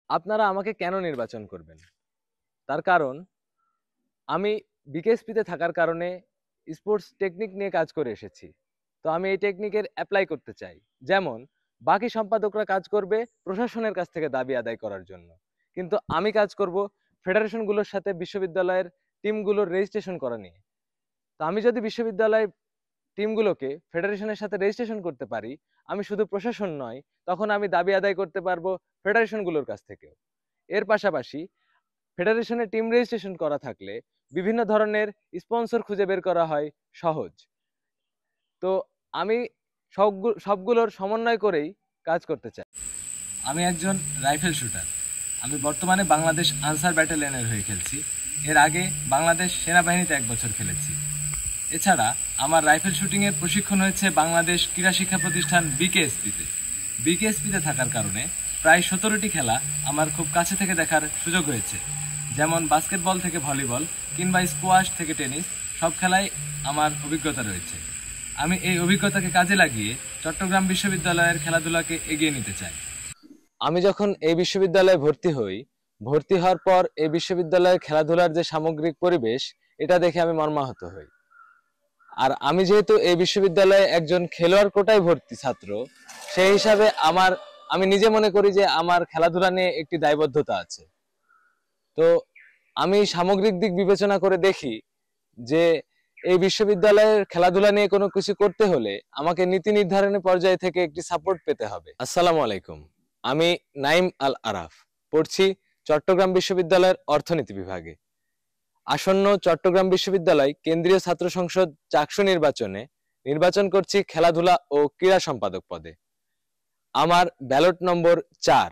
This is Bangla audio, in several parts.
আপনারা আমাকে কেন নির্বাচন করবেন? তার কারণ আমি বিকেএসপিতে থাকার কারণে স্পোর্টস টেকনিক নিয়ে কাজ করে এসেছি। তো আমি এই টেকনিকের অ্যাপ্লাই করতে চাই। যেমন বাকি সম্পাদকরা কাজ করবে প্রশাসনের কাছ থেকে দাবি আদায় করার জন্য। কিন্তু আমি কাজ করব ফেডারেশনগুলোর সাথে বিশ্ববিদ্যালয়ের টিমগুলোর রেজিস্ট্রেশন করা নিয়ে। তো আমি যদি বিশ্ববিদ্যালয় টিমগুলোকে ফেডারেশনের সাথে রেজিস্ট্রেশন করতে পারি, আমি শুধু প্রশাসন নয়, তখন আমি দাবি আদায় করতে পারবো ফেডারেশনগুলোর কাছ থেকেও। এর পাশাপাশি ফেডারেশনে টিম রেজিস্ট্রেশন করা থাকলে বিভিন্ন ধরনের স্পন্সর খুঁজে বের করা হয় সহজ। তো আমি সবগুলোর সমন্বয় করেই কাজ করতে চাই। আমি একজন রাইফেল শুটার। আমি বর্তমানে বাংলাদেশ আনসার ব্যাটালিয়নের হয়ে খেলছি। এর আগে বাংলাদেশ সেনাবাহিনীতে 1 বছর খেলেছি। এছাড়া আমার রাইফেল শুটিংয়ের প্রশিক্ষণ হয়েছে বাংলাদেশ ক্রীড়া শিক্ষা প্রতিষ্ঠান বিকেএসপিতে। বিকেএসপিতে থাকার কারণে প্রায় 17টি খেলা আমার খুব কাছে থেকে দেখার সুযোগ হয়েছে। যেমন বাস্কেটবল থেকে ভলিবল কিংবা স্কোয়াশ থেকে টেনিস, সব খেলায় আমার অভিজ্ঞতা রয়েছে। আমি এই অভিজ্ঞতাকে কাজে লাগিয়ে চট্টগ্রাম বিশ্ববিদ্যালয়ের খেলাধুলাকে এগিয়ে নিতে চাই। আমি যখন এই বিশ্ববিদ্যালয়ে ভর্তি হওয়ার পর এই বিশ্ববিদ্যালয়ের খেলাধুলার যে সামগ্রিক পরিবেশ, এটা দেখে আমি মর্মাহত হই। আর আমি যেহেতু এই বিশ্ববিদ্যালয়ে একজন খেলোয়াড় কোটায় ভর্তি ছাত্র, সেই হিসাবে আমি নিজে মনে করি যে আমার খেলাধুলা নিয়ে একটি দায়বদ্ধতা আছে। তো আমি সামগ্রিক দিক বিবেচনা করে দেখি যে এই বিশ্ববিদ্যালয়ের খেলাধুলা নিয়ে কোনো কিছু করতে হলে আমাকে নীতি নির্ধারণের পর্যায় থেকে একটি সাপোর্ট পেতে হবে। আসসালামু আলাইকুম, আমি নাইম আল আরাফ, পড়ছি চট্টগ্রাম বিশ্ববিদ্যালয়ের অর্থনীতি বিভাগে। আসন্ন চট্টগ্রাম বিশ্ববিদ্যালয় কেন্দ্রীয় ছাত্র সংসদ চাকসু নির্বাচন করছি খেলাধুলা ও ক্রীড়া সম্পাদক পদে। আমার ব্যালট নম্বর 4।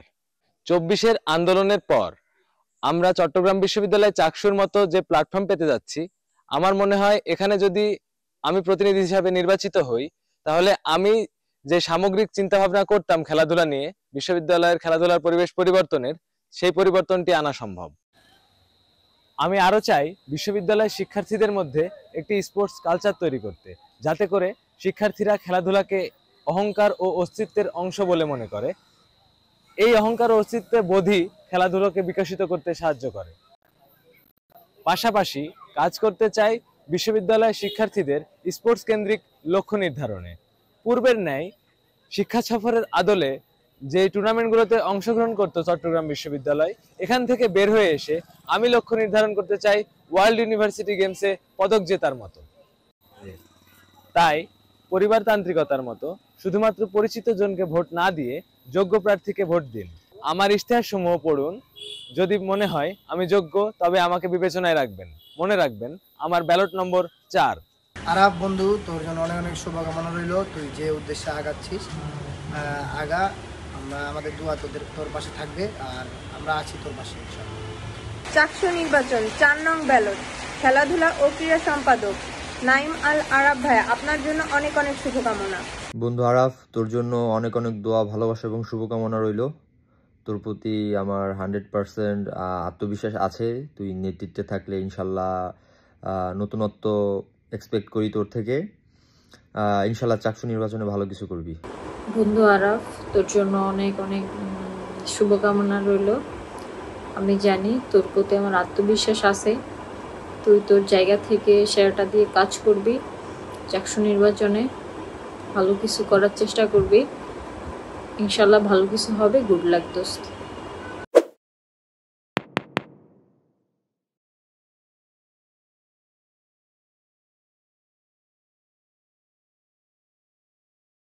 24-এর আন্দোলনের পর আমরা চট্টগ্রাম বিশ্ববিদ্যালয় চাকসুর মতো যে প্ল্যাটফর্ম পেতে যাচ্ছি, আমার মনে হয় এখানে যদি আমি প্রতিনিধি হিসাবে নির্বাচিত হই, তাহলে আমি যে সামগ্রিক চিন্তা ভাবনা করতাম খেলাধুলা নিয়ে, বিশ্ববিদ্যালয়ের খেলাধুলার পরিবেশ পরিবর্তনের, সেই পরিবর্তনটি আনা সম্ভব। আমি আরো চাই বিশ্ববিদ্যালয়ের শিক্ষার্থীদের মধ্যে একটি স্পোর্টস কালচার তৈরি করতে, যাতে করে শিক্ষার্থীরা খেলাধুলাকে অহংকার ও অস্তিত্বের অংশ বলে মনে করে। এই অহংকার ও অস্তিত্বের বোধই খেলাধুলাকে বিকশিত করতে সাহায্য করে। পাশাপাশি কাজ করতে চাই বিশ্ববিদ্যালয়ের শিক্ষার্থীদের স্পোর্টস কেন্দ্রিক লক্ষ্য নির্ধারণে। পূর্বের ন্যায় শিক্ষা সফরের আদলে যে টুর্নামেন্টগুলোতে অংশগ্রহণ করতো চট্টগ্রাম বিশ্ববিদ্যালয়, এখান থেকে বের হয়ে এসে আমি লক্ষ্য নির্ধারণ করতে চাই ওয়ার্ল্ড ইউনিভার্সিটি গেমসে পদক জেতার মতো। তাই পরিবারতান্ত্রিকতার মতো শুধুমাত্র পরিচিত জনকে ভোট না দিয়ে যোগ্য প্রার্থীকে ভোট দিন। আমার ইশতেহার সমূহ পড়ুন। যদি মনে হয় আমি যোগ্য, তবে আমাকে বিবেচনায় রাখবেন। মনে রাখবেন, আমার ব্যালট নম্বর 4। আরাফ বন্ধু, তোর জন্য অনেক অনেক শুভকামনা রইল। তুই যে উদ্দেশ্যে আগাচ্ছিস, আগা। আমাদের দোয়া তোর পাশে থাকবে, আর আমরা আছি তোর পাশে। চাকসু নির্বাচন 4 নং ব্যালট, খেলাধুলা ও ক্রীড়া সম্পাদক নাইম আল আরাফ ভাইয়া, আপনার জন্য অনেক অনেক শুভকামনা। বন্ধু আরাফ, তোর জন্য অনেক অনেক দোয়া, ভালোবাসা এবং শুভকামনা রইল। তোর প্রতি আমার 100% আত্মবিশ্বাস আছে। তুই নেতৃত্বে থাকলে ইনশাল্লাহ নতুনত্ব এক্সপেক্ট করি তোর থেকে। ইনশাল্লাহ চাকসু নির্বাচনে ভালো কিছু করবি। বন্ধু আরাফ, তোর জন্য অনেক অনেক শুভকামনা রইল। আমি জানি তোর প্রতি আমার আত্মবিশ্বাস আছে। তুই তোর জায়গা থেকে সেরাটা দিয়ে কাজ করবি। চাকসু নির্বাচনে ভালো কিছু করার চেষ্টা করবি। ইনশাল্লাহ ভালো কিছু হবে। গুড লাক দোস্ত।